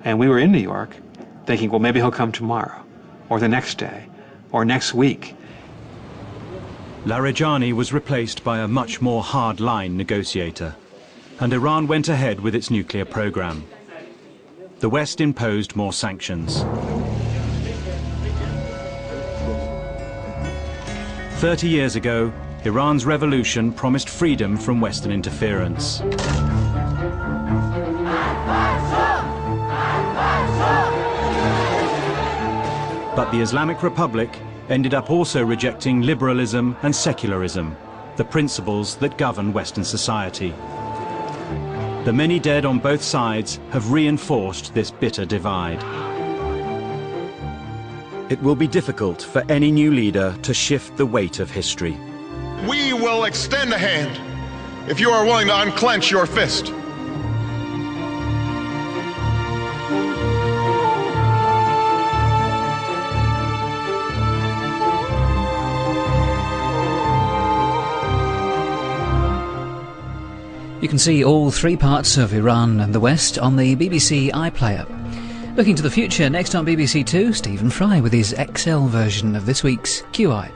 And we were in New York thinking, well, maybe he'll come tomorrow, or the next day, or next week. Larijani was replaced by a much more hard-line negotiator, and Iran went ahead with its nuclear program. The West imposed more sanctions. 30 years ago, Iran's revolution promised freedom from Western interference. But the Islamic Republic ended up also rejecting liberalism and secularism, the principles that govern Western society. The many dead on both sides have reinforced this bitter divide. It will be difficult for any new leader to shift the weight of history. We will extend a hand if you are willing to unclench your fist. You can see all three parts of Iran and the West on the BBC iPlayer. Looking to the future, next on BBC Two, Stephen Fry with his XL version of this week's QI.